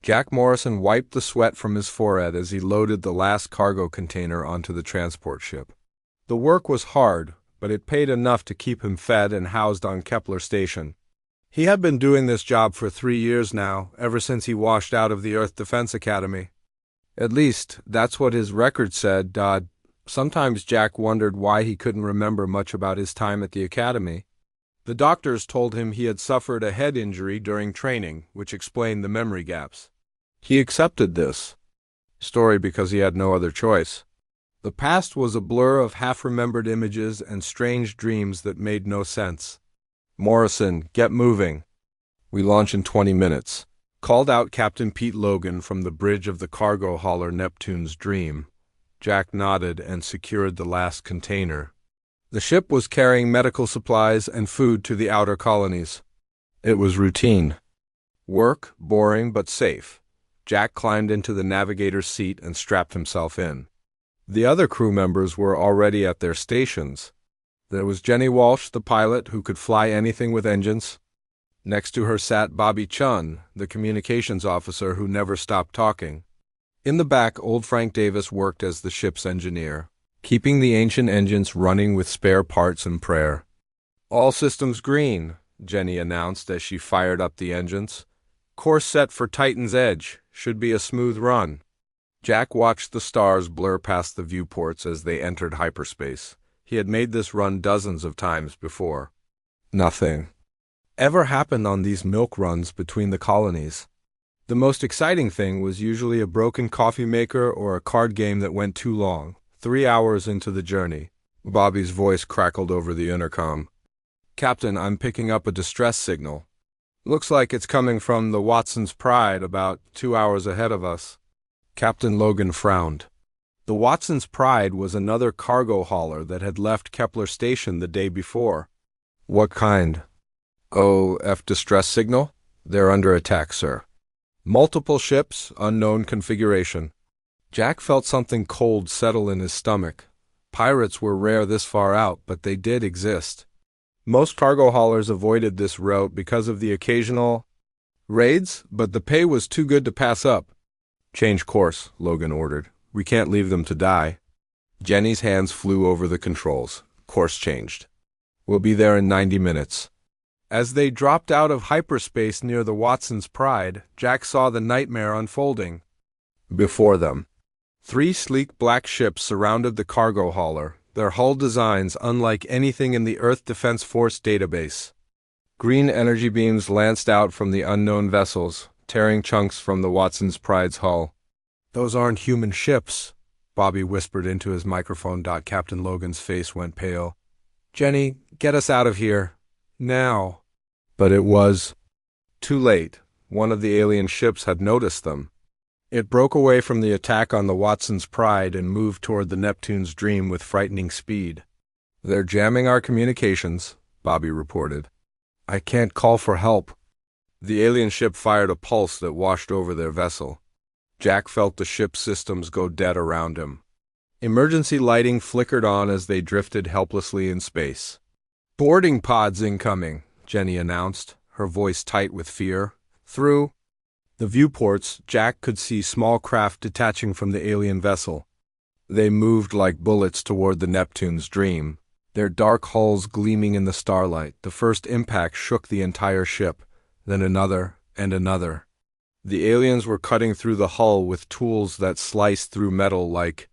Jack Morrison wiped the sweat from his forehead as he loaded the last cargo container onto the transport ship. The work was hard, but it paid enough to keep him fed and housed on Kepler Station. He had been doing this job for 3 years now, ever since he washed out of the Earth Defense Academy. At least, that's what his record said. Sometimes Jack wondered why he couldn't remember much about his time at the academy. The doctors told him he had suffered a head injury during training, which explained the memory gaps. He accepted this story because he had no other choice. The past was a blur of half-remembered images and strange dreams that made no sense. "Morrison, get moving. We launch in 20 minutes," called out Captain Pete Logan from the bridge of the cargo hauler Neptune's Dream. Jack nodded and secured the last container. The ship was carrying medical supplies and food to the outer colonies. It was routine. Work, boring but safe. Jack climbed into the navigator's seat and strapped himself in. The other crew members were already at their stations. There was Jenny Walsh, the pilot, who could fly anything with engines. Next to her sat Bobby Chun, the communications officer who never stopped talking. In the back, old Frank Davis worked as the ship's engineer, keeping the ancient engines running with spare parts and prayer. "All systems green," Jenny announced as she fired up the engines. "Course set for Titan's Edge. Should be a smooth run." Jack watched the stars blur past the viewports as they entered hyperspace. He had made this run dozens of times before. Nothing ever happened on these milk runs between the colonies. The most exciting thing was usually a broken coffee maker or a card game that went too long. 3 hours into the journey, Bobby's voice crackled over the intercom. "Captain, I'm picking up a distress signal. Looks like it's coming from the Watson's Pride about 2 hours ahead of us." Captain Logan frowned. The Watson's Pride was another cargo hauler that had left Kepler Station the day before. "What kind?" "OF distress signal? They're under attack, sir. Multiple ships, unknown configuration." Jack felt something cold settle in his stomach. Pirates were rare this far out, but they did exist. Most cargo haulers avoided this route because of the occasional raids, but the pay was too good to pass up. "Change course," Logan ordered. "We can't leave them to die." Jenny's hands flew over the controls. Course changed. "We'll be there in 90 minutes. As they dropped out of hyperspace near the Watson's Pride, Jack saw the nightmare unfolding before them. 3 sleek black ships surrounded the cargo hauler, their hull designs unlike anything in the Earth Defense Force database. Green energy beams lanced out from the unknown vessels, tearing chunks from the Watson's Pride's hull. "Those aren't human ships," Bobby whispered into his microphone. Captain Logan's face went pale. "Jenny, get us out of here. Now." But it was too late. One of the alien ships had noticed them. It broke away from the attack on the Watson's Pride and moved toward the Neptune's Dream with frightening speed. "They're jamming our communications," Bobby reported. "I can't call for help." The alien ship fired a pulse that washed over their vessel. Jack felt the ship's systems go dead around him. Emergency lighting flickered on as they drifted helplessly in space. "Boarding pods incoming," Jenny announced, her voice tight with fear. Through the viewports, Jack could see small craft detaching from the alien vessel. They moved like bullets toward the Neptune's Dream, their dark hulls gleaming in the starlight. The first impact shook the entire ship, then another and another. The aliens were cutting through the hull with tools that sliced through metal like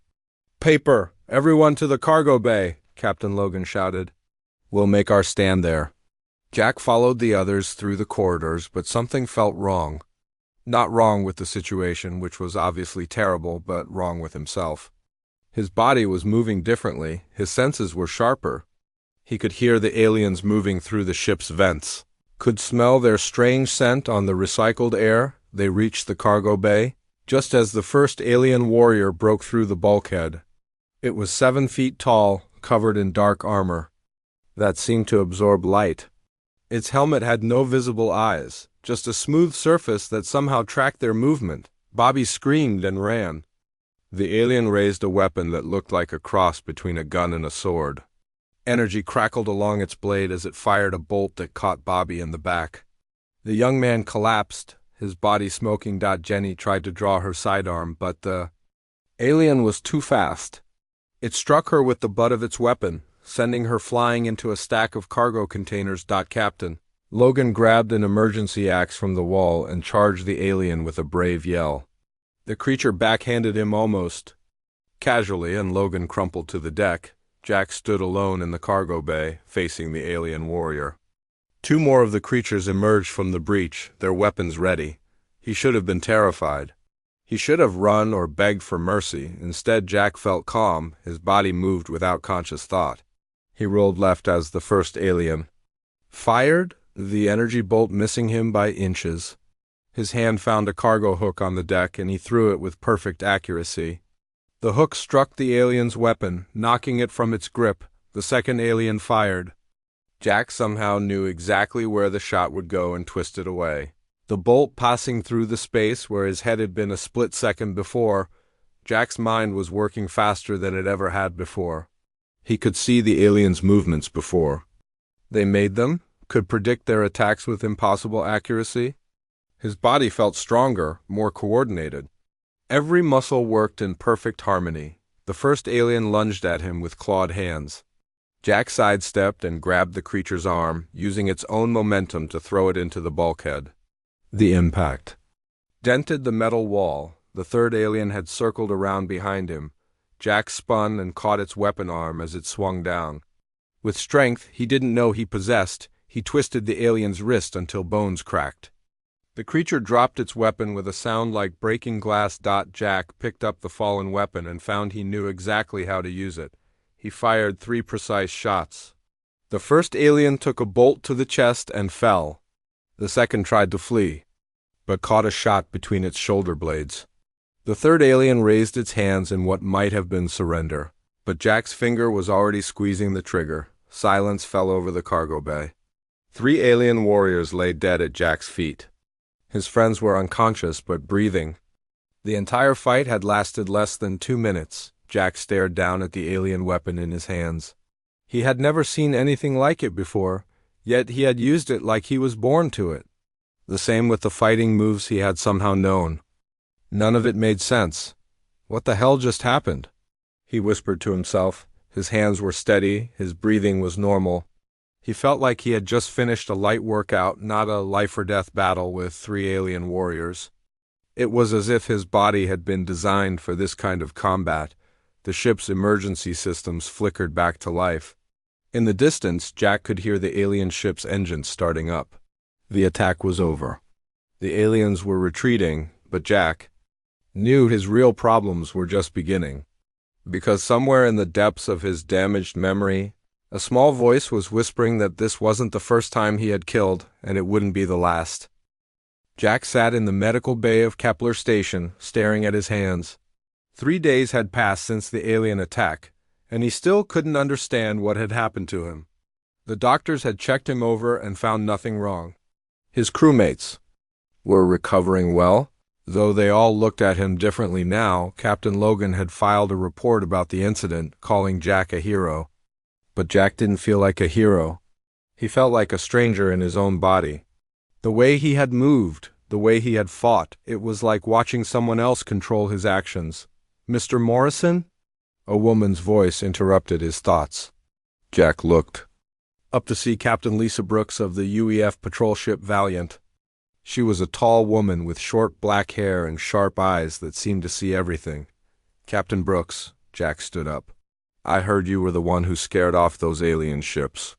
paper. "Everyone to the cargo bay," Captain Logan shouted. "We'll make our stand there." Jack followed the others through the corridors, but something felt wrong. Not wrong with the situation, which was obviously terrible, but wrong with himself. His body was moving differently, his senses were sharper. He could hear the aliens moving through the ship's vents, could smell their strange scent on the recycled air. They reached the cargo bay, just as the first alien warrior broke through the bulkhead. It was 7 feet tall, covered in dark armor that seemed to absorb light. Its helmet had no visible eyes, just a smooth surface that somehow tracked their movement. Bobby screamed and ran. The alien raised a weapon that looked like a cross between a gun and a sword. Energy crackled along its blade as it fired a bolt that caught Bobby in the back. The young man collapsed, his body smoking. Jenny tried to draw her sidearm, but the alien was too fast. It struck her with the butt of its weapon, sending her flying into a stack of cargo containers. Captain Logan grabbed an emergency axe from the wall and charged the alien with a brave yell. The creature backhanded him almost casually, and Logan crumpled to the deck. Jack stood alone in the cargo bay, facing the alien warrior. Two more of the creatures emerged from the breach, their weapons ready. He should have been terrified. He should have run or begged for mercy. Instead, Jack felt calm. His body moved without conscious thought. He rolled left as the first alien fired, the energy bolt missing him by inches. His hand found a cargo hook on the deck, and he threw it with perfect accuracy. The hook struck the alien's weapon, knocking it from its grip. The second alien fired. Jack somehow knew exactly where the shot would go and twisted away. The bolt passing through the space where his head had been a split second before. Jack's mind was working faster than it ever had before. He could see the aliens' movements before they made them, could predict their attacks with impossible accuracy. His body felt stronger, more coordinated. Every muscle worked in perfect harmony. The first alien lunged at him with clawed hands. Jack sidestepped and grabbed the creature's arm, using its own momentum to throw it into the bulkhead. The impact dented the metal wall. The third alien had circled around behind him. Jack spun and caught its weapon arm as it swung down. With strength he didn't know he possessed, he twisted the alien's wrist until bones cracked. The creature dropped its weapon with a sound like breaking glass. Jack picked up the fallen weapon and found he knew exactly how to use it. He fired 3 precise shots. The first alien took a bolt to the chest and fell. The second tried to flee, but caught a shot between its shoulder blades. The third alien raised its hands in what might have been surrender, but Jack's finger was already squeezing the trigger. Silence fell over the cargo bay. 3 alien warriors lay dead at Jack's feet. His friends were unconscious but breathing. The entire fight had lasted less than 2 minutes. Jack stared down at the alien weapon in his hands. He had never seen anything like it before, yet he had used it like he was born to it. The same with the fighting moves he had somehow known. None of it made sense. What the hell just happened? He whispered to himself. His hands were steady, his breathing was normal. He felt like he had just finished a light workout, not a life-or-death battle with 3 alien warriors. It was as if his body had been designed for this kind of combat. The ship's emergency systems flickered back to life. In the distance, Jack could hear the alien ship's engines starting up. The attack was over. The aliens were retreating, but Jack knew his real problems were just beginning. Because somewhere in the depths of his damaged memory, a small voice was whispering that this wasn't the first time he had killed, and it wouldn't be the last. Jack sat in the medical bay of Kepler Station, staring at his hands. 3 days had passed since the alien attack, and he still couldn't understand what had happened to him. The doctors had checked him over and found nothing wrong. His crewmates were recovering well, though they all looked at him differently now. Captain Logan had filed a report about the incident, calling Jack a hero. But Jack didn't feel like a hero. He felt like a stranger in his own body. The way he had moved, the way he had fought, it was like watching someone else control his actions. "Mr. Morrison?" A woman's voice interrupted his thoughts. Jack looked up to see Captain Lisa Brooks of the UEF patrol ship Valiant. She was a tall woman with short black hair and sharp eyes that seemed to see everything. "Captain Brooks," Jack stood up. "I heard you were the one who scared off those alien ships."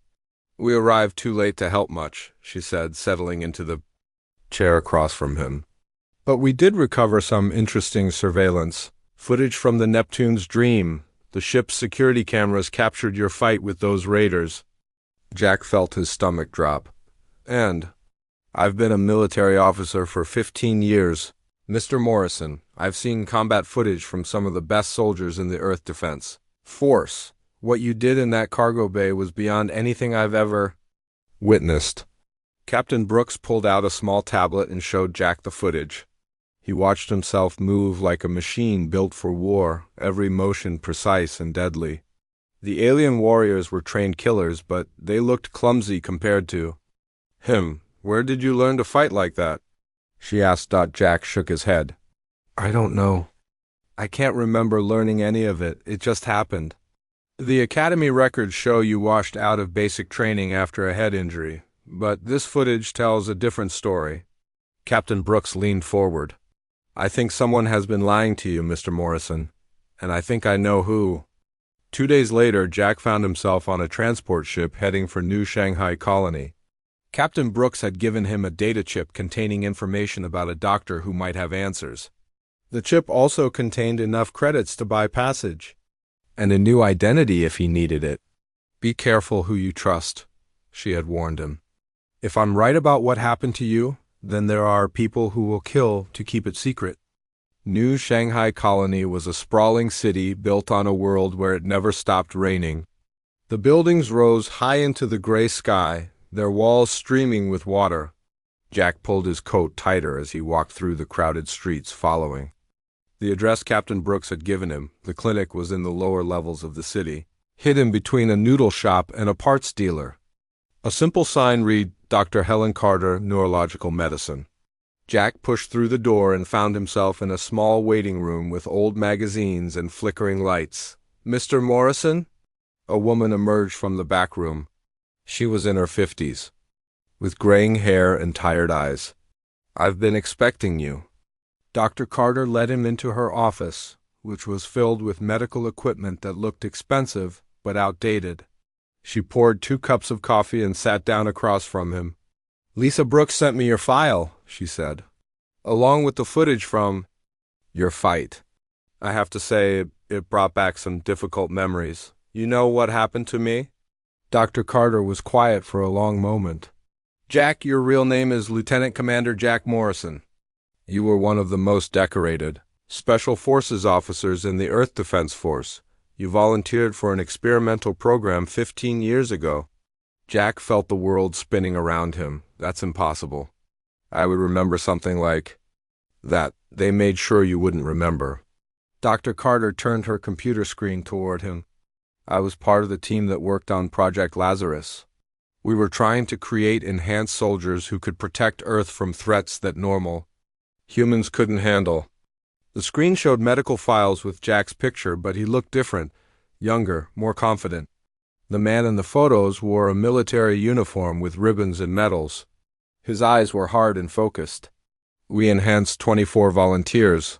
"We arrived too late to help much," she said, settling into the chair across from him. "But we did recover some interesting surveillance. Footage from the Neptune's Dream. The ship's security cameras captured your fight with those raiders." Jack felt his stomach drop. "And I've been a military officer for 15 years. Mr. Morrison, I've seen combat footage from some of the best soldiers in the Earth Defense Force. What you did in that cargo bay was beyond anything I've ever witnessed." Captain Brooks pulled out a small tablet and showed Jack the footage. He watched himself move like a machine built for war, every motion precise and deadly. The alien warriors were trained killers, but they looked clumsy compared to him. "Where did you learn to fight like that?" she asked. Jack shook his head. I don't know. I can't remember learning any of it. It just happened. The academy records show you washed out of basic training after a head injury, but this footage tells a different story. Captain Brooks leaned forward. I think someone has been lying to you, Mr. Morrison, and I think I know who. 2 days later, Jack found himself on a transport ship heading for New Shanghai Colony. Captain Brooks had given him a data chip containing information about a doctor who might have answers. The chip also contained enough credits to buy passage, and a new identity if he needed it. Be careful who you trust, she had warned him. If I'm right about what happened to you, then there are people who will kill to keep it secret. New Shanghai Colony was a sprawling city built on a world where it never stopped raining. The buildings rose high into the gray sky, their walls streaming with water. Jack pulled his coat tighter as he walked through the crowded streets following. The address Captain Brooks had given him, the clinic, was in the lower levels of the city, hidden between a noodle shop and a parts dealer. A simple sign read, Dr. Helen Carter, Neurological Medicine. Jack pushed through the door and found himself in a small waiting room with old magazines and flickering lights. Mr. Morrison? A woman emerged from the back room. She was in her 50s, with graying hair and tired eyes. I've been expecting you. Dr. Carter led him into her office, which was filled with medical equipment that looked expensive but outdated. She poured 2 cups of coffee and sat down across from him. Lisa Brooks sent me your file, she said, along with the footage from your fight. I have to say, it brought back some difficult memories. You know what happened to me? Dr. Carter was quiet for a long moment. Jack, your real name is Lieutenant Commander Jack Morrison. You were one of the most decorated Special Forces officers in the Earth Defense Force. You volunteered for an experimental program 15 years ago. Jack felt the world spinning around him. That's impossible. I would remember something like that. They made sure you wouldn't remember. Dr. Carter turned her computer screen toward him. I was part of the team that worked on Project Lazarus. We were trying to create enhanced soldiers who could protect Earth from threats that normal humans couldn't handle. The screen showed medical files with Jack's picture, but he looked different, younger, more confident. The man in the photos wore a military uniform with ribbons and medals. His eyes were hard and focused. We enhanced 24 volunteers.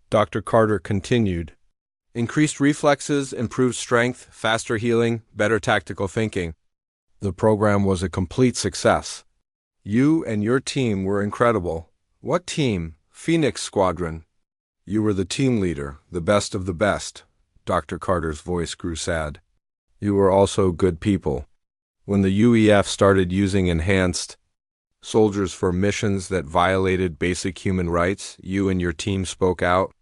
Dr. Carter continued. Increased reflexes, improved strength, faster healing, better tactical thinking. The program was a complete success. You and your team were incredible. What team? Phoenix Squadron. You were the team leader, the best of the best. Dr. Carter's voice grew sad. You were also good people. When the UEF started using enhanced soldiers for missions that violated basic human rights, you and your team spoke out.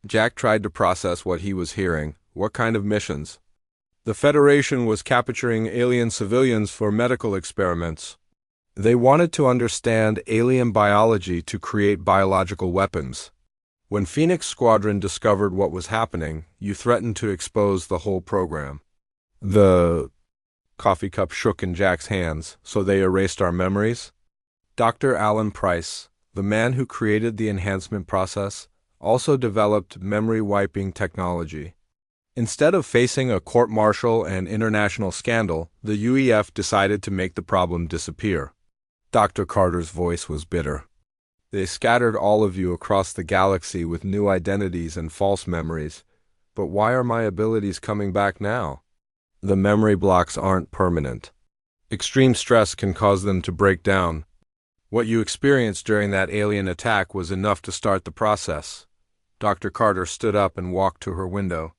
Jack tried to process what he was hearing. What kind of missions? The Federation was capturing alien civilians for medical experiments. They wanted to understand alien biology to create biological weapons. When Phoenix Squadron discovered what was happening, you threatened to expose the whole program. The coffee cup shook in Jack's hands, so they erased our memories. Dr. Alan Price, the man who created the enhancement process, also developed memory-wiping technology. Instead of facing a court-martial and international scandal, the UEF decided to make the problem disappear. Dr. Carter's voice was bitter. They scattered all of you across the galaxy with new identities and false memories. But why are my abilities coming back now? The memory blocks aren't permanent. Extreme stress can cause them to break down. What you experienced during that alien attack was enough to start the process. Dr. Carter stood up and walked to her window.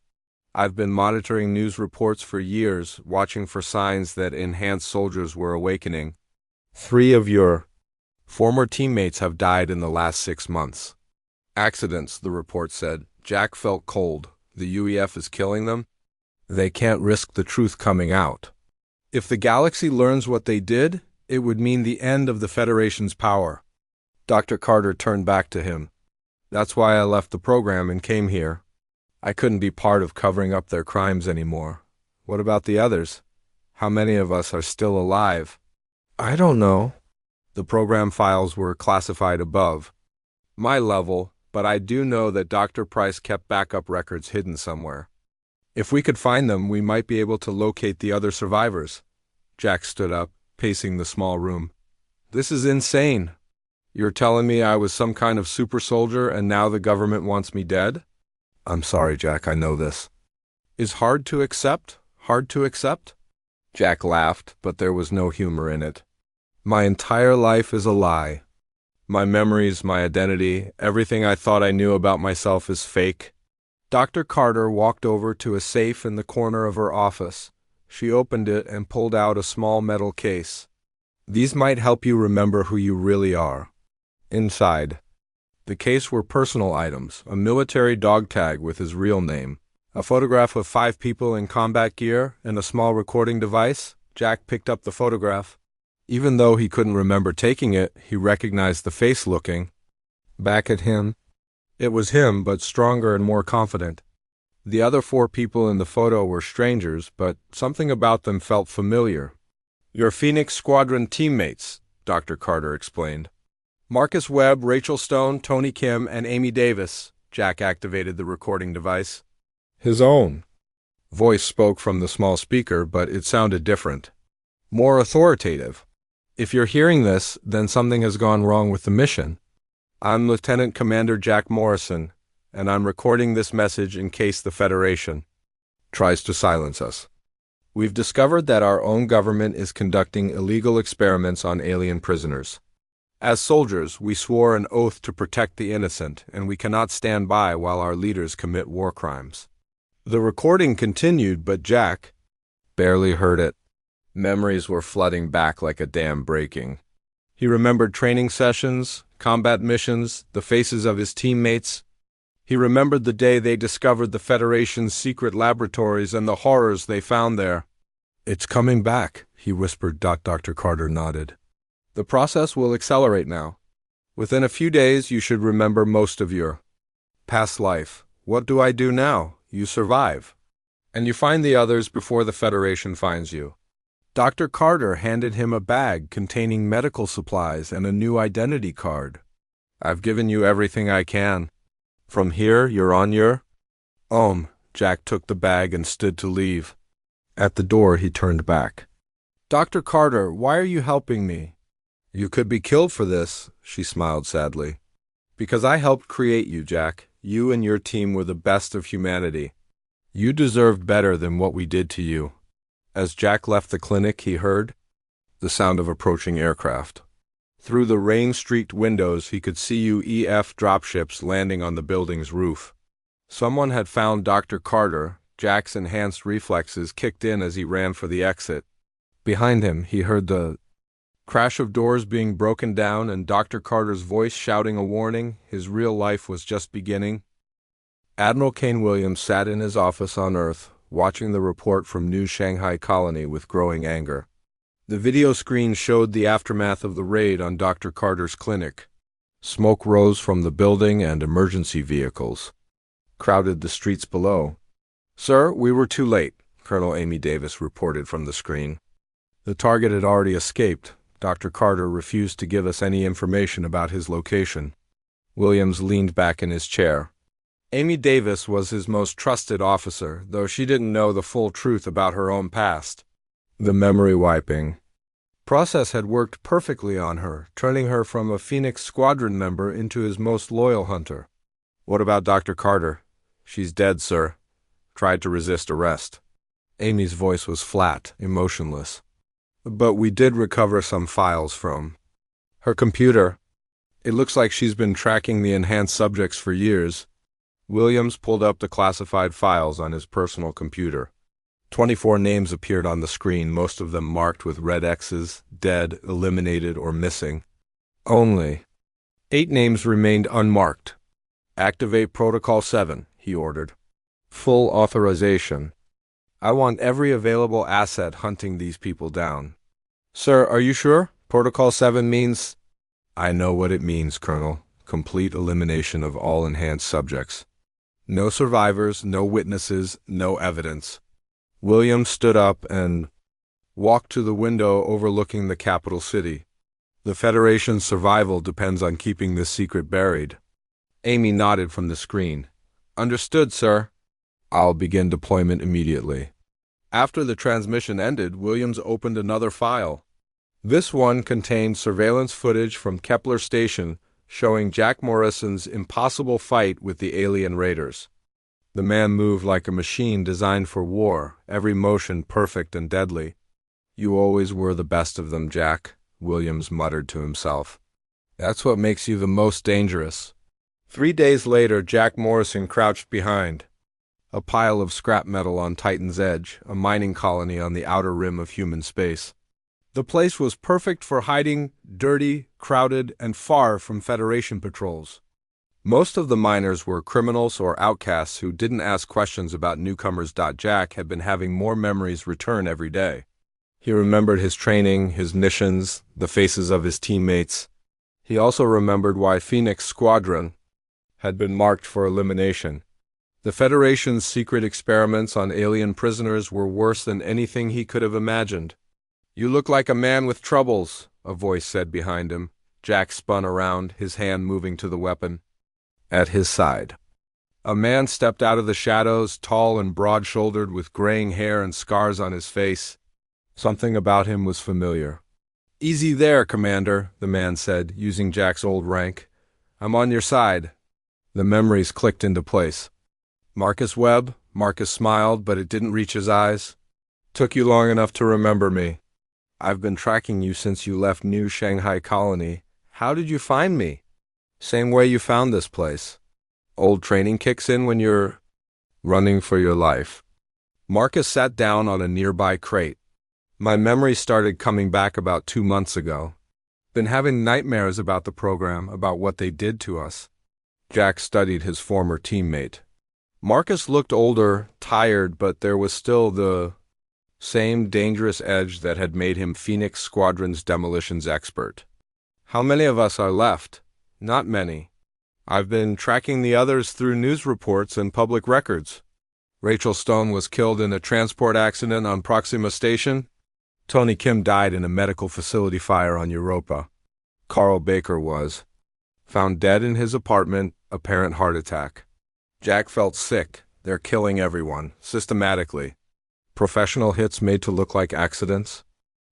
I've been monitoring news reports for years, watching for signs that enhanced soldiers were awakening. 3 of your former teammates have died in the last 6 months. Accidents, the report said. Jack felt cold. The UEF is killing them? They can't risk the truth coming out. If the galaxy learns what they did, it would mean the end of the Federation's power. Dr. Carter turned back to him. That's why I left the program and came here. I couldn't be part of covering up their crimes anymore. What about the others? How many of us are still alive? I don't know. The program files were classified above my level, but I do know that Dr. Price kept backup records hidden somewhere. If we could find them, we might be able to locate the other survivors. Jack stood up, pacing the small room. This is insane. You're telling me I was some kind of super soldier and now the government wants me dead? I'm sorry, Jack, I know this. Is hard to accept? Hard to accept? Jack laughed, but there was no humor in it. My entire life is a lie. My memories, my identity, everything I thought I knew about myself is fake. Dr. Carter walked over to a safe in the corner of her office. She opened it and pulled out a small metal case. These might help you remember who you really are. Inside the case were personal items, a military dog tag with his real name, a photograph of 5 people in combat gear, and a small recording device. Jack picked up the photograph. Even though he couldn't remember taking it, he recognized the face looking back at him. It was him, but stronger and more confident. The other 4 people in the photo were strangers, but something about them felt familiar. Your Phoenix Squadron teammates, Dr. Carter explained. Marcus Webb, Rachel Stone, Tony Kim, and Amy Davis. Jack activated the recording device. His own voice spoke from the small speaker, but it sounded different, more authoritative. If you're hearing this, then something has gone wrong with the mission. I'm Lieutenant Commander Jack Morrison, and I'm recording this message in case the Federation tries to silence us. We've discovered that our own government is conducting illegal experiments on alien prisoners. As soldiers, we swore an oath to protect the innocent, and we cannot stand by while our leaders commit war crimes. The recording continued, but Jack barely heard it. Memories were flooding back like a dam breaking. He remembered training sessions, combat missions, the faces of his teammates. He remembered the day they discovered the Federation's secret laboratories and the horrors they found there. It's coming back, he whispered. Dr. Carter nodded. The process will accelerate now. Within a few days, you should remember most of your past life. What do I do now? You survive. And you find the others before the Federation finds you. Dr. Carter handed him a bag containing medical supplies and a new identity card. I've given you everything I can. From here, you're on your own. Jack took the bag and stood to leave. At the door, he turned back. Dr. Carter, why are you helping me? You could be killed for this, she smiled sadly. Because I helped create you, Jack. You and your team were the best of humanity. You deserved better than what we did to you. As Jack left the clinic, he heard the sound of approaching aircraft. Through the rain-streaked windows, he could see UEF dropships landing on the building's roof. Someone had found Dr. Carter. Jack's enhanced reflexes kicked in as he ran for the exit. Behind him, he heard the crash of doors being broken down and Dr. Carter's voice shouting a warning. His real life was just beginning. Admiral Kane Williams sat in his office on Earth, watching the report from New Shanghai Colony with growing anger. The video screen showed the aftermath of the raid on Dr. Carter's clinic. Smoke rose from the building and emergency vehicles crowded the streets below. Sir, we were too late, Colonel Amy Davis reported from the screen. The target had already escaped. Dr. Carter refused to give us any information about his location. Williams leaned back in his chair. Amy Davis was his most trusted officer, though she didn't know the full truth about her own past. The memory wiping process had worked perfectly on her, turning her from a Phoenix Squadron member into his most loyal hunter. What about Dr. Carter? She's dead, sir. Tried to resist arrest. Amy's voice was flat, emotionless. But we did recover some files from her computer. It looks like she's been tracking the enhanced subjects for years. Williams pulled up the classified files on his personal computer. 24 names appeared on the screen, most of them marked with red X's, dead, eliminated, or missing. Only 8 names remained unmarked. Activate Protocol 7, he ordered. Full authorization. I want every available asset hunting these people down. Sir, are you sure? Protocol 7 means... I know what it means, Colonel. Complete elimination of all enhanced subjects. No survivors, no witnesses, no evidence. Williams stood up and walked to the window overlooking the capital city. The Federation's survival depends on keeping this secret buried. Amy nodded from the screen. Understood, sir. I'll begin deployment immediately. After the transmission ended, Williams opened another file. This one contained surveillance footage from Kepler Station showing Jack Morrison's impossible fight with the alien raiders. The man moved like a machine designed for war, every motion perfect and deadly. You always were the best of them, Jack, Williams muttered to himself. That's what makes you the most dangerous. 3 days later, Jack Morrison crouched behind a pile of scrap metal on Titan's Edge, a mining colony on the outer rim of human space. The place was perfect for hiding, dirty, crowded, and far from Federation patrols. Most of the miners were criminals or outcasts who didn't ask questions about newcomers. Jack had been having more memories return every day. He remembered his training, his missions, the faces of his teammates. He also remembered why Phoenix Squadron had been marked for elimination. The Federation's secret experiments on alien prisoners were worse than anything he could have imagined. You look like a man with troubles, a voice said behind him. Jack spun around, his hand moving to the weapon. At his side, a man stepped out of the shadows, tall and broad-shouldered, with graying hair and scars on his face. Something about him was familiar. Easy there, Commander, the man said, using Jack's old rank. I'm on your side. The memories clicked into place. Marcus Webb? Marcus smiled, but it didn't reach his eyes. Took you long enough to remember me. I've been tracking you since you left New Shanghai Colony. How did you find me? Same way you found this place. Old training kicks in when you're running for your life. Marcus sat down on a nearby crate. My memory started coming back about 2 months ago. Been having nightmares about the program, about what they did to us. Jack studied his former teammate. Marcus looked older, tired, but there was still the same dangerous edge that had made him Phoenix Squadron's demolitions expert. How many of us are left? Not many. I've been tracking the others through news reports and public records. Rachel Stone was killed in a transport accident on Proxima Station. Tony Kim died in a medical facility fire on Europa. Carl Baker was found dead in his apartment, apparent heart attack. Jack felt sick. They're killing everyone, systematically. Professional hits made to look like accidents.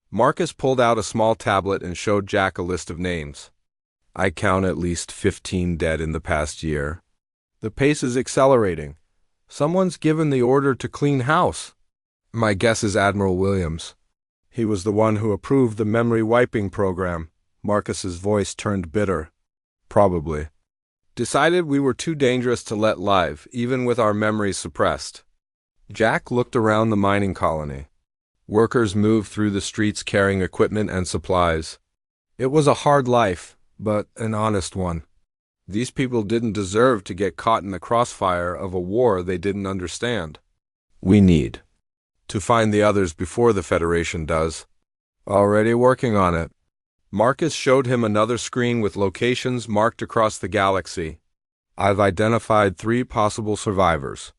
Marcus pulled out a small tablet and showed Jack a list of names. I count at least 15 dead in the past year. The pace is accelerating. Someone's given the order to clean house. My guess is Admiral Williams. He was the one who approved the memory wiping program. Marcus's voice turned bitter. Probably. Decided we were too dangerous to let live, even with our memories suppressed. Jack looked around the mining colony. Workers moved through the streets carrying equipment and supplies. It was a hard life, but an honest one. These people didn't deserve to get caught in the crossfire of a war they didn't understand. We need to find the others before the Federation does. Already working on it. Marcus showed him another screen with locations marked across the galaxy. I've identified 3 possible survivors.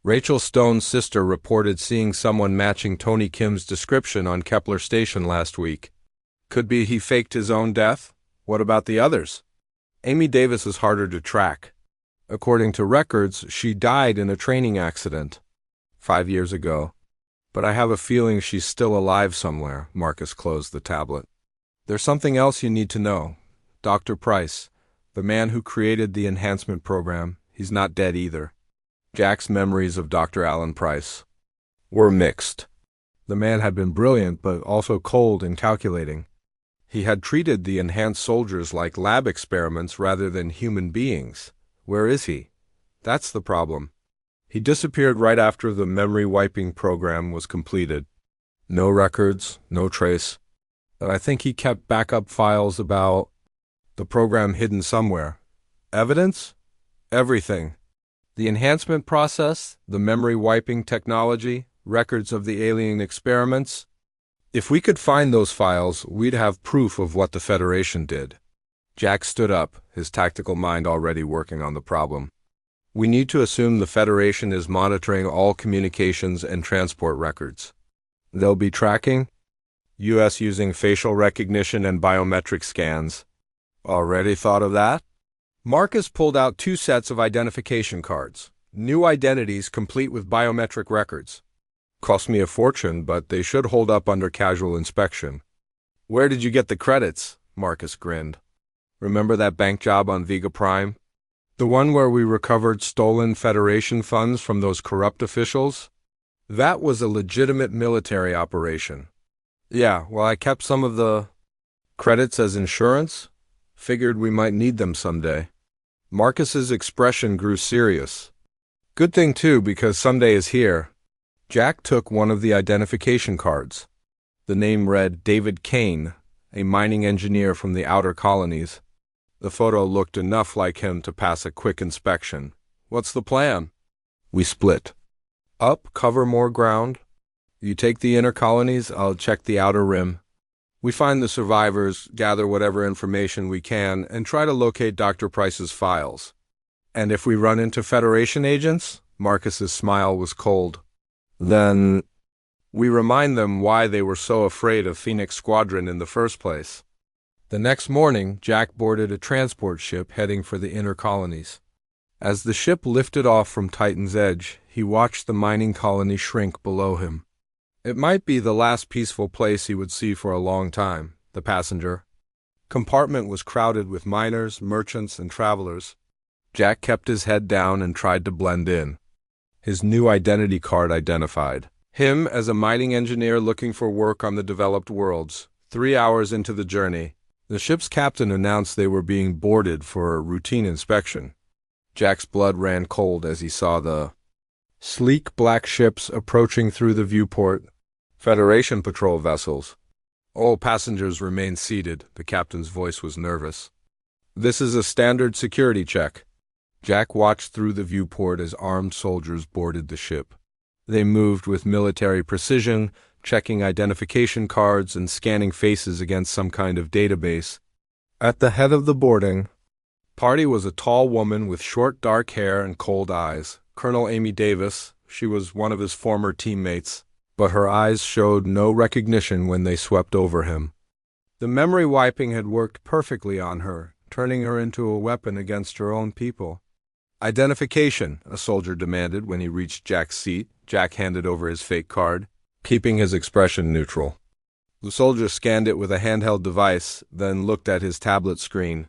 Rachel Stone's sister reported seeing someone matching Tony Kim's description on Kepler Station last week. Could be he faked his own death? What about the others? Amy Davis is harder to track. According to records, she died in a training accident 5 years ago. But I have a feeling she's still alive somewhere. Marcus closed the tablet. There's something else you need to know. Dr. Price, the man who created the enhancement program, he's not dead either. Jack's memories of Dr. Alan Price were mixed. The man had been brilliant, but also cold and calculating. He had treated the enhanced soldiers like lab experiments rather than human beings. Where is he? That's the problem. He disappeared right after the memory wiping program was completed. No records, no trace. But I think he kept backup files about the program hidden somewhere. Evidence? Everything. The enhancement process, the memory wiping technology, records of the alien experiments. If we could find those files, we'd have proof of what the Federation did. Jack stood up, his tactical mind already working on the problem. We need to assume the Federation is monitoring all communications and transport records. They'll be tracking U.S. using facial recognition and biometric scans. Already thought of that? Marcus pulled out 2 sets of identification cards. New identities complete with biometric records. Cost me a fortune, but they should hold up under casual inspection. Where did you get the credits? Marcus grinned. Remember that bank job on Vega Prime? The one where we recovered stolen Federation funds from those corrupt officials? That was a legitimate military operation. Yeah, well, I kept some of the credits as insurance. Figured we might need them someday. Marcus's expression grew serious. Good thing, too, because someday is here. Jack took one of the identification cards. The name read David Kane, a mining engineer from the outer colonies. The photo looked enough like him to pass a quick inspection. What's the plan? We split. Up, cover more ground. You take the inner colonies, I'll check the outer rim. We find the survivors, gather whatever information we can, and try to locate Dr. Price's files. And if we run into Federation agents? Marcus's smile was cold. Then we remind them why they were so afraid of Phoenix Squadron in the first place. The next morning, Jack boarded a transport ship heading for the inner colonies. As the ship lifted off from Titan's Edge, he watched the mining colony shrink below him. It might be the last peaceful place he would see for a long time, the passenger compartment was crowded with miners, merchants, and travelers. Jack kept his head down and tried to blend in. His new identity card identified him as a mining engineer looking for work on the developed worlds. 3 hours into the journey, the ship's captain announced they were being boarded for a routine inspection. Jack's blood ran cold as he saw the sleek black ships approaching through the viewport. Federation patrol vessels. All passengers remained seated. The captain's voice was nervous. This is a standard security check. Jack watched through the viewport as armed soldiers boarded the ship. They moved with military precision, checking identification cards and scanning faces against some kind of database. At the head of the boarding party was a tall woman with short dark hair and cold eyes, Colonel Amy Davis. She was one of his former teammates, but her eyes showed no recognition when they swept over him. The memory wiping had worked perfectly on her, turning her into a weapon against her own people. Identification, a soldier demanded when he reached Jack's seat. Jack handed over his fake card, keeping his expression neutral. The soldier scanned it with a handheld device, then looked at his tablet screen.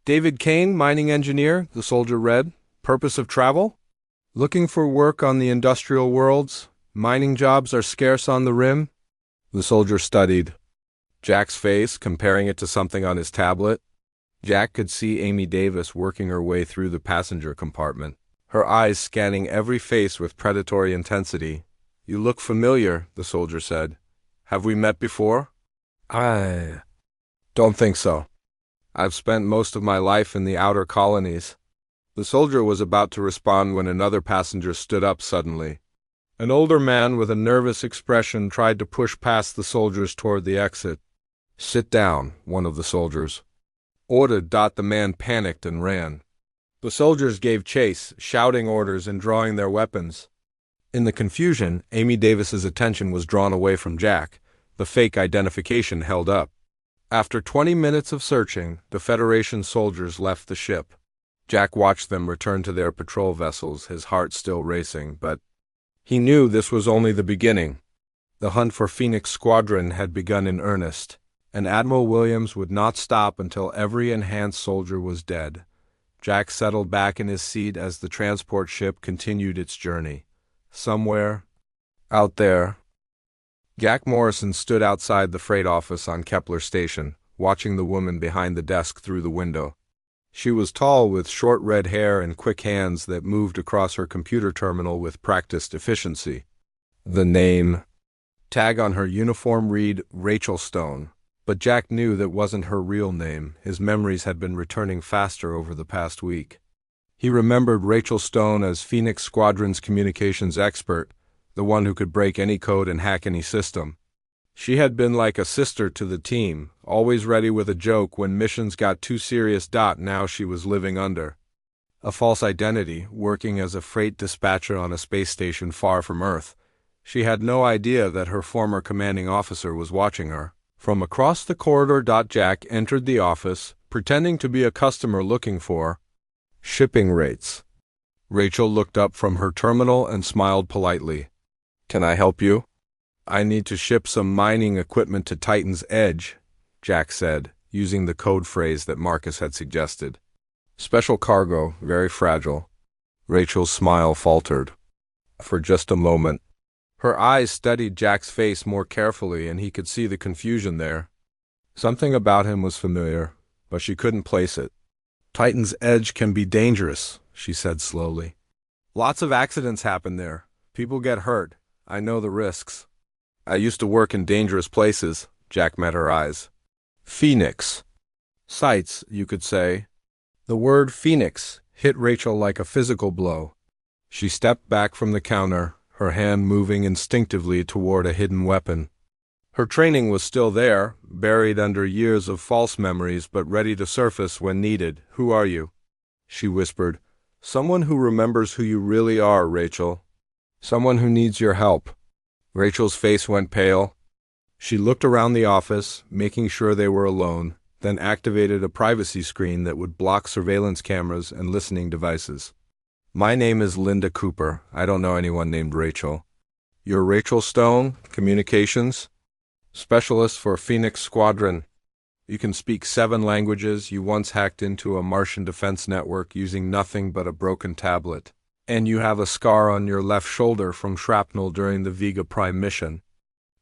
David Kane, mining engineer, the soldier read. Purpose of travel? Looking for work on the industrial worlds. Mining jobs are scarce on the rim. The soldier studied Jack's face, comparing it to something on his tablet. Jack could see Amy Davis working her way through the passenger compartment, her eyes scanning every face with predatory intensity. You look familiar, the soldier said. Have we met before? I don't think so. I've spent most of my life in the outer colonies. The soldier was about to respond when another passenger stood up suddenly. An older man with a nervous expression tried to push past the soldiers toward the exit. Sit down, one of the soldiers ordered. The man panicked and ran. The soldiers gave chase, shouting orders and drawing their weapons. In the confusion, Amy Davis's attention was drawn away from Jack. The fake identification held up. After 20 minutes of searching, the Federation soldiers left the ship. Jack watched them return to their patrol vessels, his heart still racing, but he knew this was only the beginning. The hunt for Phoenix Squadron had begun in earnest, and Admiral Williams would not stop until every enhanced soldier was dead. Jack settled back in his seat as the transport ship continued its journey. Somewhere out there, Jack Morrison stood outside the freight office on Kepler Station, watching the woman behind the desk through the window. She was tall, with short red hair and quick hands that moved across her computer terminal with practiced efficiency. The name tag on her uniform read Rachel Stone, but Jack knew that wasn't her real name. His memories had been returning faster over the past week. He remembered Rachel Stone as Phoenix Squadron's communications expert, the one who could break any code and hack any system. She had been like a sister to the team, always ready with a joke when missions got too serious. Now she was living under a false identity, working as a freight dispatcher on a space station far from Earth. She had no idea that her former commanding officer was watching her. From across the corridor, Jack entered the office, pretending to be a customer looking for shipping rates. Rachel looked up from her terminal and smiled politely. "Can I help you?" "I need to ship some mining equipment to Titan's Edge," Jack said, using the code phrase that Marcus had suggested. "Special cargo, very fragile." Rachel's smile faltered. For just a moment, her eyes studied Jack's face more carefully, and he could see the confusion there. Something about him was familiar, but she couldn't place it. "Titan's Edge can be dangerous," she said slowly. "Lots of accidents happen there. People get hurt. I know the risks." "I used to work in dangerous places," Jack met her eyes. "Phoenix. Sites, you could say." The word Phoenix hit Rachel like a physical blow. She stepped back from the counter, her hand moving instinctively toward a hidden weapon. Her training was still there, buried under years of false memories but ready to surface when needed. "Who are you?" she whispered. "Someone who remembers who you really are, Rachel. Someone who needs your help." Rachel's face went pale. She looked around the office, making sure they were alone, then activated a privacy screen that would block surveillance cameras and listening devices. "My name is Linda Cooper. I don't know anyone named Rachel." "You're Rachel Stone, Communications Specialist for Phoenix Squadron. You can speak 7 languages. You once hacked into a Martian defense network using nothing but a broken tablet. And you have a scar on your left shoulder from shrapnel during the Vega Prime mission."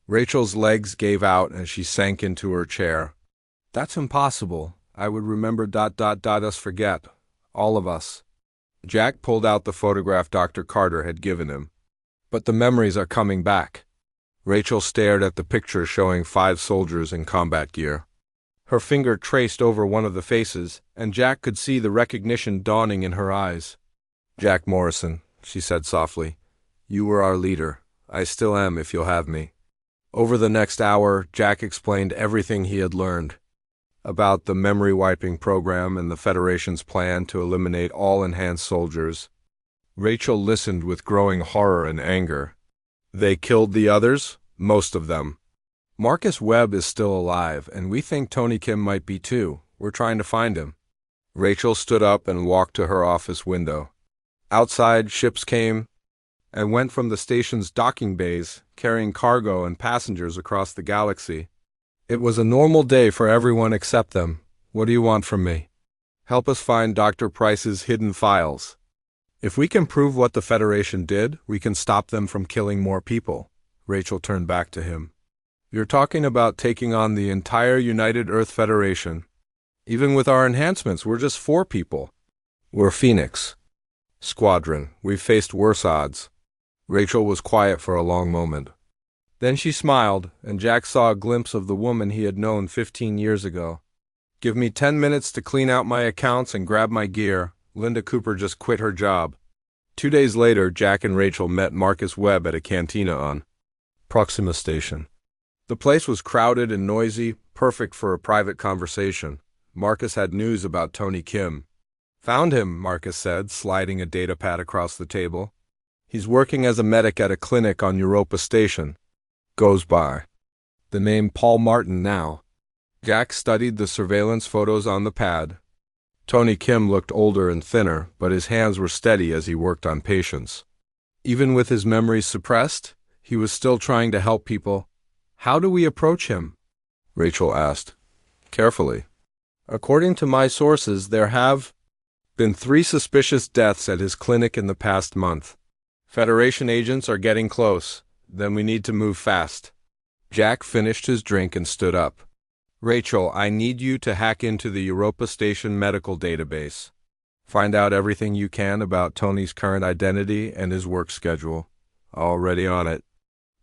Rachel's legs gave out and she sank into her chair. "That's impossible. I would remember ... us forget. All of us." Jack pulled out the photograph Dr. Carter had given him. "But the memories are coming back." Rachel stared at the picture showing 5 soldiers in combat gear. Her finger traced over one of the faces, and Jack could see the recognition dawning in her eyes. "Jack Morrison," she said softly. "You were our leader. I still am if you'll have me." Over the next hour, Jack explained everything he had learned about the memory wiping program and the Federation's plan to eliminate all enhanced soldiers. Rachel listened with growing horror and anger. "They killed the others? Most of them. Marcus Webb is still alive, and we think Tony Kim might be too. We're trying to find him." Rachel stood up and walked to her office window. Outside, ships came and went from the station's docking bays, carrying cargo and passengers across the galaxy. It was a normal day for everyone except them. "What do you want from me?" "Help us find Dr. Price's hidden files. If we can prove what the Federation did, we can stop them from killing more people." Rachel turned back to him. "You're talking about taking on the entire United Earth Federation. Even with our enhancements, we're just 4 people. We're Phoenix Squadron. We've faced worse odds." Rachel was quiet for a long moment. Then she smiled, and Jack saw a glimpse of the woman he had known 15 years ago. "Give me 10 minutes to clean out my accounts and grab my gear. Linda Cooper just quit her job." 2 days later, Jack and Rachel met Marcus Webb at a cantina on Proxima Station. The place was crowded and noisy, perfect for a private conversation. Marcus had news about Tony Kim. "Found him," Marcus said, sliding a datapad across the table. "He's working as a medic at a clinic on Europa Station. Goes by the name Paul Martin now." Jack studied the surveillance photos on the pad. Tony Kim looked older and thinner, but his hands were steady as he worked on patients. Even with his memories suppressed, he was still trying to help people. "How do we approach him?" Rachel asked. "Carefully. According to my sources, there have been 3 suspicious deaths at his clinic in the past month. Federation agents are getting close. Then we need to move fast." Jack finished his drink and stood up. "Rachel, I need you to hack into the Europa Station medical database. Find out everything you can about Tony's current identity and his work schedule. Already on it."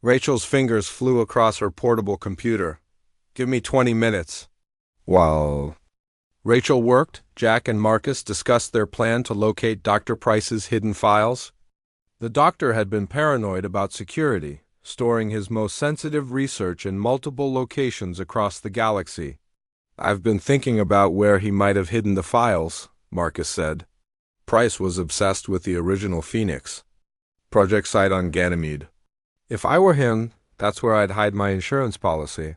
Rachel's fingers flew across her portable computer. "Give me 20 minutes. While Rachel worked, Jack and Marcus discussed their plan to locate Dr. Price's hidden files. The doctor had been paranoid about security, storing his most sensitive research in multiple locations across the galaxy. "I've been thinking about where he might have hidden the files," Marcus said. "Price was obsessed with the original Phoenix Project site on Ganymede. If I were him, that's where I'd hide my insurance policy.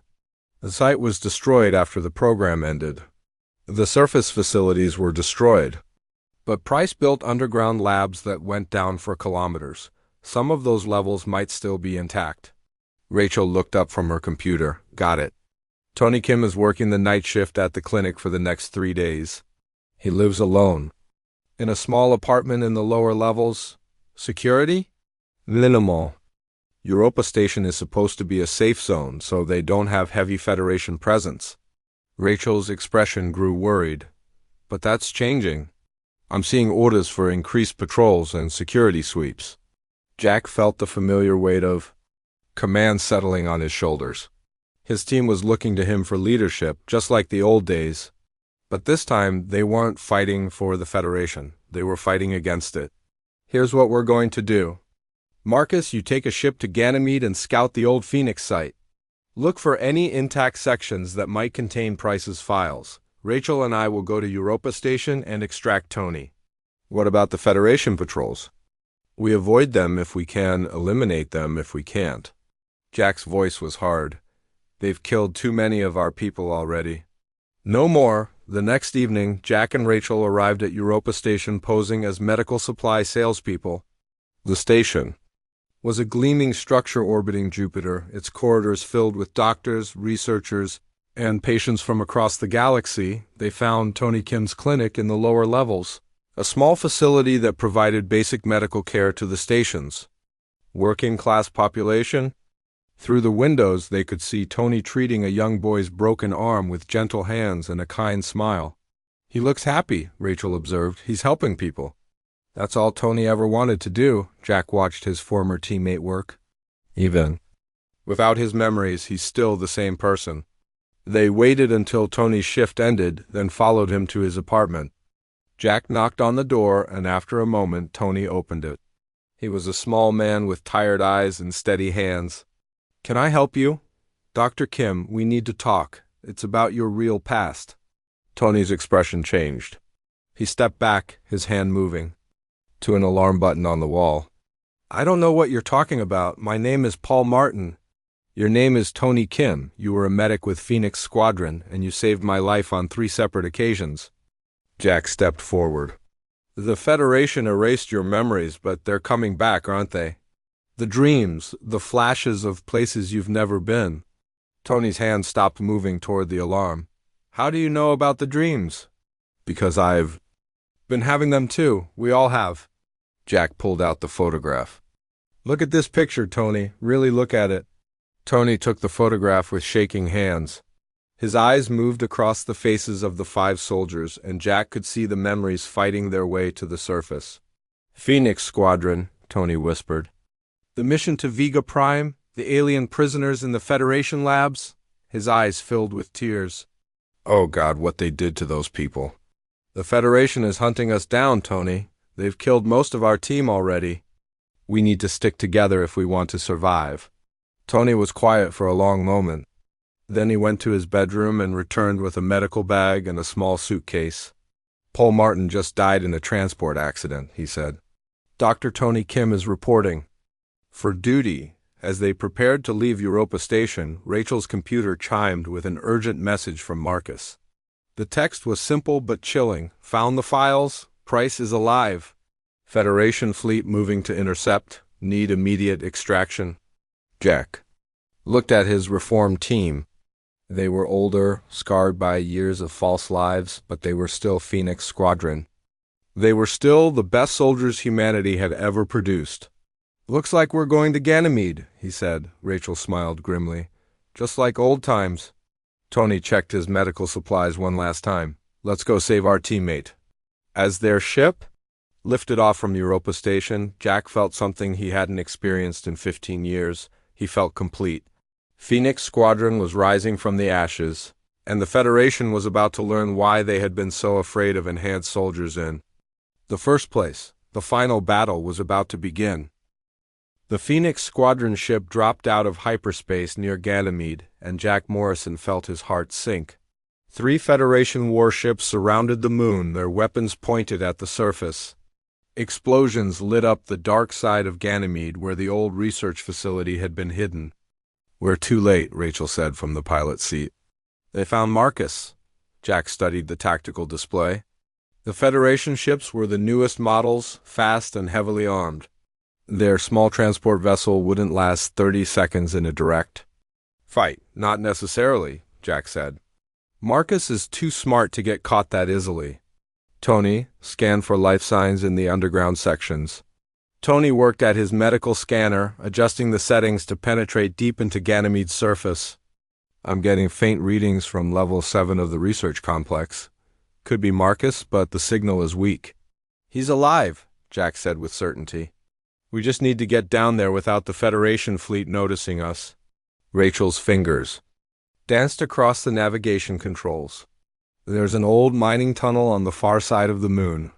The site was destroyed after the program ended. The surface facilities were destroyed. But Price built underground labs that went down for kilometers. Some of those levels might still be intact. Rachel looked up from her computer. Got it. Tony Kim is working the night shift at the clinic for the next 3 days. He lives alone. In a small apartment in the lower levels. Security? Minimal. Europa Station is supposed to be a safe zone, so they don't have heavy Federation presence. Rachel's expression grew worried. But that's changing. I'm seeing orders for increased patrols and security sweeps. Jack felt the familiar weight of command settling on his shoulders. His team was looking to him for leadership, just like the old days. But this time, they weren't fighting for the Federation. They were fighting against it. Here's what we're going to do. Marcus, you take a ship to Ganymede and scout the old Phoenix site. Look for any intact sections that might contain Price's files. Rachel and I will go to Europa Station and extract Tony. What about the Federation patrols? We avoid them if we can, eliminate them if we can't. Jack's voice was hard. They've killed too many of our people already. No more. The next evening, Jack and Rachel arrived at Europa Station posing as medical supply salespeople. The station was a gleaming structure orbiting Jupiter, its corridors filled with doctors, researchers, and patients from across the galaxy. They found Tony Kim's clinic in the lower levels, a small facility that provided basic medical care to the stations. Working-class population? Through the windows, they could see Tony treating a young boy's broken arm with gentle hands and a kind smile. He looks happy, Rachel observed. He's helping people. That's all Tony ever wanted to do. Jack watched his former teammate work. Even without his memories, he's still the same person. They waited until Tony's shift ended, then followed him to his apartment. Jack knocked on the door, and after a moment, Tony opened it. He was a small man with tired eyes and steady hands. Can I help you? Dr. Kim, we need to talk. It's about your real past. Tony's expression changed. He stepped back, his hand moving to an alarm button on the wall. I don't know what you're talking about. My name is Paul Martin. Your name is Tony Kim. You were a medic with Phoenix Squadron, and you saved my life on 3 separate occasions. Jack stepped forward. The Federation erased your memories, but they're coming back, aren't they? The dreams, the flashes of places you've never been. Tony's hand stopped moving toward the alarm. How do you know about the dreams? Because I've been having them too. We all have. Jack pulled out the photograph. Look at this picture, Tony. Really look at it. Tony took the photograph with shaking hands. His eyes moved across the faces of the 5 soldiers, and Jack could see the memories fighting their way to the surface. Phoenix Squadron, Tony whispered. The mission to Vega Prime, the alien prisoners in the Federation labs. His eyes filled with tears. Oh God, what they did to those people. The Federation is hunting us down, Tony. They've killed most of our team already. We need to stick together if we want to survive. Tony was quiet for a long moment. Then he went to his bedroom and returned with a medical bag and a small suitcase. Paul Martin just died in a transport accident, he said. Dr. Tony Kim is reporting. For duty. As they prepared to leave Europa Station, Rachel's computer chimed with an urgent message from Marcus. The text was simple but chilling. Found the files. Price is alive. Federation fleet moving to intercept. Need immediate extraction. Jack looked at his reformed team. They were older, scarred by years of false lives, but they were still Phoenix Squadron. They were still the best soldiers humanity had ever produced. Looks like we're going to Ganymede, he said. Rachel smiled grimly. Just like old times. Tony checked his medical supplies one last time. Let's go save our teammate. As their ship lifted off from Europa Station, Jack felt something he hadn't experienced in 15 years. He felt complete. Phoenix Squadron was rising from the ashes, and the Federation was about to learn why they had been so afraid of enhanced soldiers in the first place. The final battle was about to begin. The Phoenix Squadron ship dropped out of hyperspace near Ganymede, and Jack Morrison felt his heart sink. 3 Federation warships surrounded the moon, their weapons pointed at the surface. Explosions lit up the dark side of Ganymede where the old research facility had been hidden. "We're too late," Rachel said from the pilot's seat. "They found Marcus." Jack studied the tactical display. The Federation ships were the newest models, fast and heavily armed. Their small transport vessel wouldn't last 30 seconds in a direct fight. "Not necessarily," Jack said. "Marcus is too smart to get caught that easily." Tony, scan for life signs in the underground sections. Tony worked at his medical scanner, adjusting the settings to penetrate deep into Ganymede's surface. "I'm getting faint readings from level 7 of the research complex. Could be Marcus, but the signal is weak." "He's alive," Jack said with certainty. "We just need to get down there without the Federation fleet noticing us." Rachel's fingers danced across the navigation controls. "There's an old mining tunnel on the far side of the moon.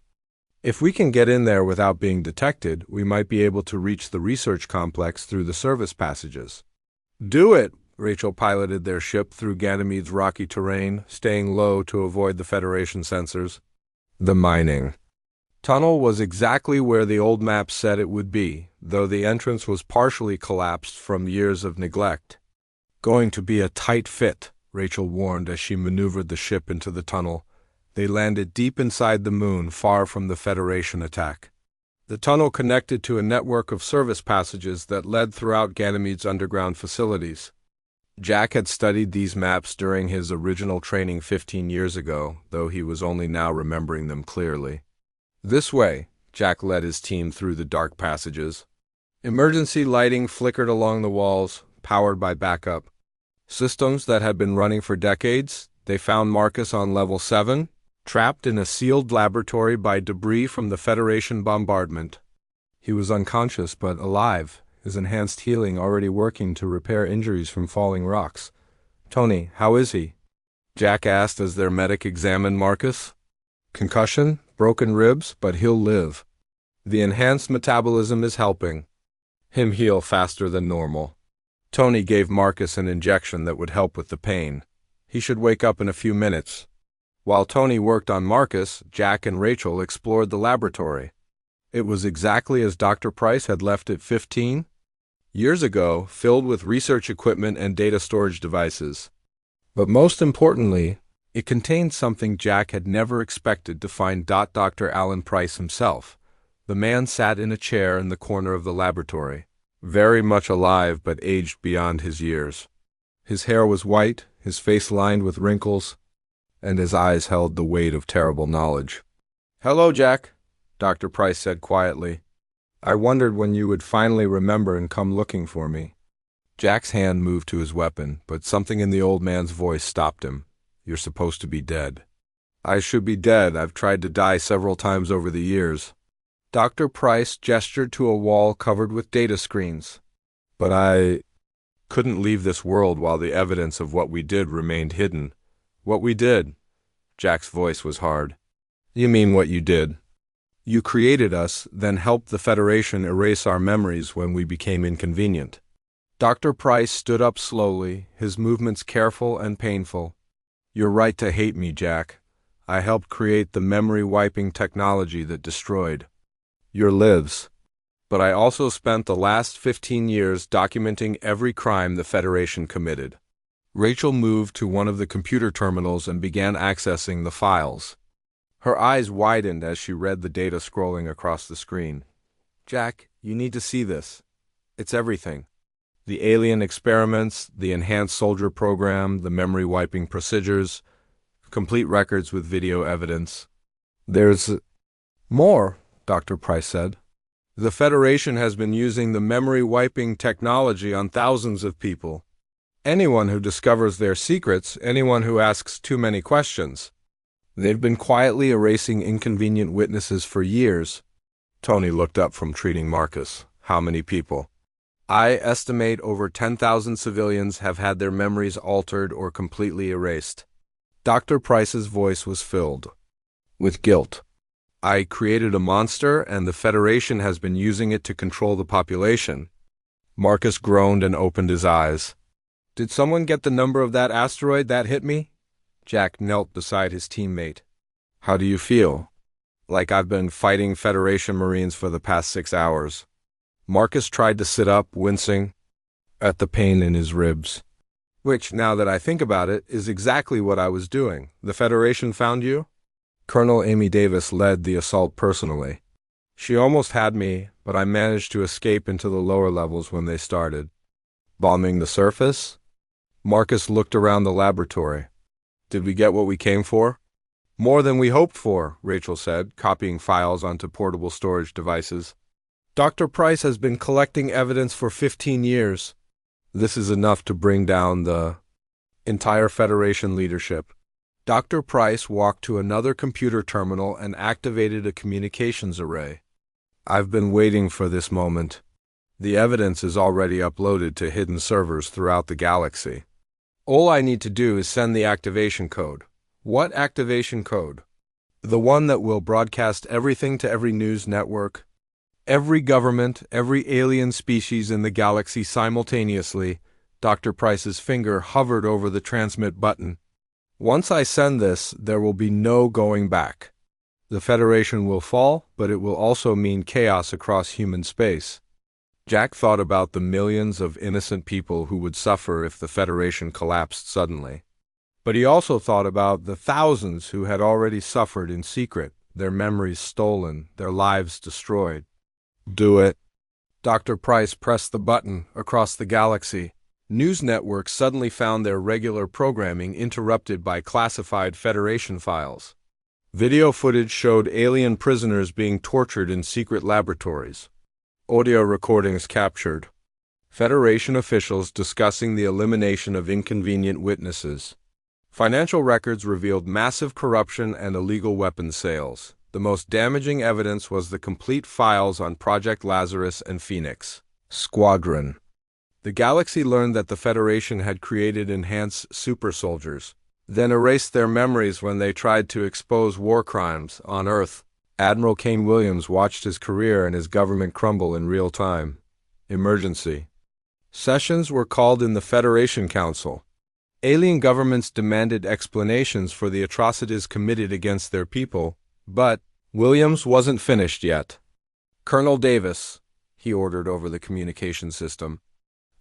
If we can get in there without being detected, we might be able to reach the research complex through the service passages." "Do it!" Rachel piloted their ship through Ganymede's rocky terrain, staying low to avoid the Federation sensors. The mining tunnel was exactly where the old map said it would be, though the entrance was partially collapsed from years of neglect. "Going to be a tight fit," Rachel warned as she maneuvered the ship into the tunnel. They landed deep inside the moon, far from the Federation attack. The tunnel connected to a network of service passages that led throughout Ganymede's underground facilities. Jack had studied these maps during his original training 15 years ago, though he was only now remembering them clearly. "This way," Jack led his team through the dark passages. Emergency lighting flickered along the walls, powered by backup systems that had been running for decades. They found Marcus on level 7, trapped in a sealed laboratory by debris from the Federation bombardment. He was unconscious but alive, his enhanced healing already working to repair injuries from falling rocks. "Tony, how is he?" Jack asked as their medic examined Marcus. "Concussion, broken ribs, but he'll live. The enhanced metabolism is helping him heal faster than normal." Tony gave Marcus an injection that would help with the pain. He should wake up in a few minutes. While Tony worked on Marcus, Jack and Rachel explored the laboratory. It was exactly as Dr. Price had left it 15 years ago, filled with research equipment and data storage devices. But most importantly, it contained something Jack had never expected to find. Dr. Alan Price himself. The man sat in a chair in the corner of the laboratory, very much alive but aged beyond his years. His hair was white, his face lined with wrinkles, and his eyes held the weight of terrible knowledge. "Hello, Jack," Dr. Price said quietly. "I wondered when you would finally remember and come looking for me." Jack's hand moved to his weapon, but something in the old man's voice stopped him. "You're supposed to be dead." "I should be dead. I've tried to die several times over the years." Dr. Price gestured to a wall covered with data screens. "But I couldn't leave this world while the evidence of what we did remained hidden." "What we did?" Jack's voice was hard. "You mean what you did. You created us, then helped the Federation erase our memories when we became inconvenient." Dr. Price stood up slowly, his movements careful and painful. "You're right to hate me, Jack. I helped create the memory-wiping technology that destroyed your lives. But I also spent the last 15 years documenting every crime the Federation committed." Rachel moved to one of the computer terminals and began accessing the files. Her eyes widened as she read the data scrolling across the screen. "Jack, you need to see this. It's everything. The alien experiments, the enhanced soldier program, the memory-wiping procedures, complete records with video evidence." "There's more," Dr. Price said. "The Federation has been using the memory-wiping technology on thousands of people. Anyone who discovers their secrets, anyone who asks too many questions. They've been quietly erasing inconvenient witnesses for years." Tony looked up from treating Marcus. "How many people?" "I estimate over 10,000 civilians have had their memories altered or completely erased." Dr. Price's voice was filled with guilt. "I created a monster, and the Federation has been using it to control the population." Marcus groaned and opened his eyes. "Did someone get the number of that asteroid that hit me?" Jack knelt beside his teammate. "How do you feel?" like I've been fighting Federation Marines for the past 6 hours. Marcus tried to sit up, wincing at the pain in his ribs. Which, now that I think about it, is exactly what I was doing. The Federation found you? Colonel Amy Davis led the assault personally. She almost had me, but I managed to escape into the lower levels when they started. Bombing the surface? Marcus looked around the laboratory. Did we get what we came for? More than we hoped for, Rachel said, copying files onto portable storage devices. Dr. Price has been collecting evidence for 15 years. This is enough to bring down the entire Federation leadership. Dr. Price walked to another computer terminal and activated a communications array. I've been waiting for this moment. The evidence is already uploaded to hidden servers throughout the galaxy. All I need to do is send the activation code. What activation code? The one that will broadcast everything to every news network, every government, every alien species in the galaxy simultaneously. Dr. Price's finger hovered over the transmit button. Once I send this, there will be no going back. The Federation will fall, but it will also mean chaos across human space. Jack thought about the millions of innocent people who would suffer if the Federation collapsed suddenly. But he also thought about the thousands who had already suffered in secret, their memories stolen, their lives destroyed. Do it. Dr. Price pressed the button across the galaxy. News networks suddenly found their regular programming interrupted by classified Federation files. Video footage showed alien prisoners being tortured in secret laboratories. Audio recordings captured Federation officials discussing the elimination of inconvenient witnesses. Financial records revealed massive corruption and illegal weapons sales. The most damaging evidence was the complete files on Project Lazarus and Phoenix Squadron. The galaxy learned that the Federation had created enhanced super soldiers, then erased their memories when they tried to expose war crimes on Earth. Admiral Kane Williams watched his career and his government crumble in real time. Emergency. Sessions were called in the Federation Council. Alien governments demanded explanations for the atrocities committed against their people, but Williams wasn't finished yet. Colonel Davis, he ordered over the communication system,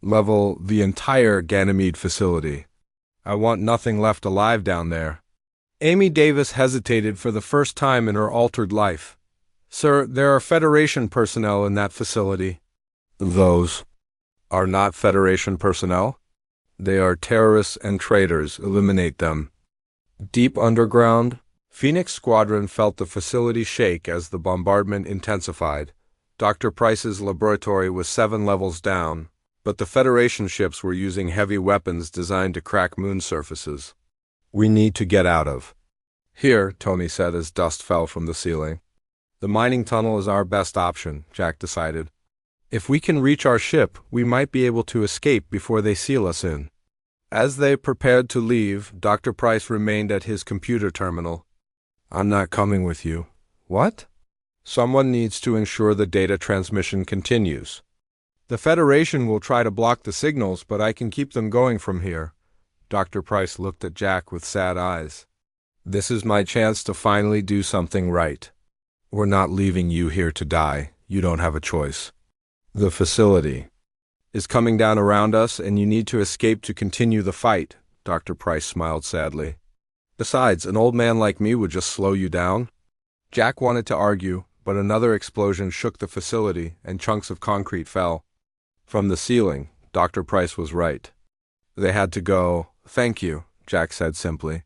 level the entire Ganymede facility. I want nothing left alive down there. Amy Davis hesitated for the first time in her altered life. Sir, there are Federation personnel in that facility. Those are not Federation personnel? They are terrorists and traitors. Eliminate them. Deep underground, Phoenix Squadron felt the facility shake as the bombardment intensified. Dr. Price's laboratory was 7 levels down, but the Federation ships were using heavy weapons designed to crack moon surfaces. We need to get out of here, Tony said as dust fell from the ceiling. The mining tunnel is our best option, Jack decided. If we can reach our ship, we might be able to escape before they seal us in. As they prepared to leave, Dr. Price remained at his computer terminal. I'm not coming with you. What? Someone needs to ensure the data transmission continues. The Federation will try to block the signals, but I can keep them going from here. Dr. Price looked at Jack with sad eyes. This is my chance to finally do something right. We're not leaving you here to die. You don't have a choice. The facility is coming down around us, and you need to escape to continue the fight, Dr. Price smiled sadly. Besides, an old man like me would just slow you down. Jack wanted to argue, but another explosion shook the facility, and chunks of concrete fell from the ceiling. Dr. Price was right. They had to go. Thank you, Jack said simply.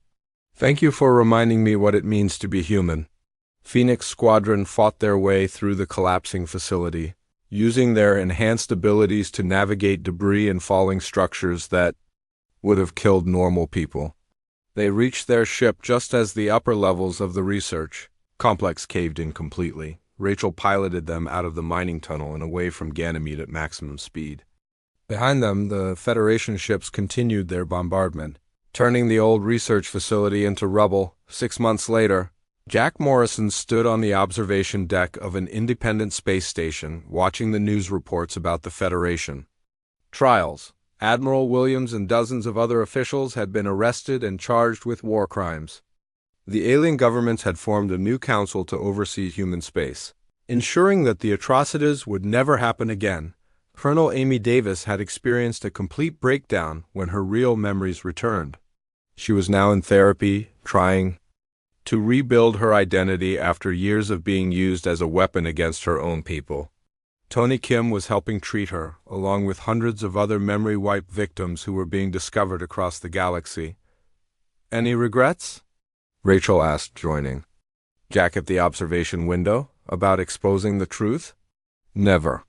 Thank you for reminding me what it means to be human. Phoenix Squadron fought their way through the collapsing facility, using their enhanced abilities to navigate debris and falling structures that would have killed normal people. They reached their ship just as the upper levels of the research complex caved in completely. Rachel piloted them out of the mining tunnel and away from Ganymede at maximum speed. Behind them, the Federation ships continued their bombardment, turning the old research facility into rubble. 6 months later, Jack Morrison stood on the observation deck of an independent space station, watching the news reports about the Federation trials. Admiral Williams and dozens of other officials had been arrested and charged with war crimes. The alien governments had formed a new council to oversee human space, ensuring that the atrocities would never happen again. Colonel Amy Davis had experienced a complete breakdown when her real memories returned. She was now in therapy, trying to rebuild her identity after years of being used as a weapon against her own people. Tony Kim was helping treat her, along with hundreds of other memory-wiped victims who were being discovered across the galaxy. "Any regrets?" Rachel asked, joining Jack at the observation window, about exposing the truth. "Never.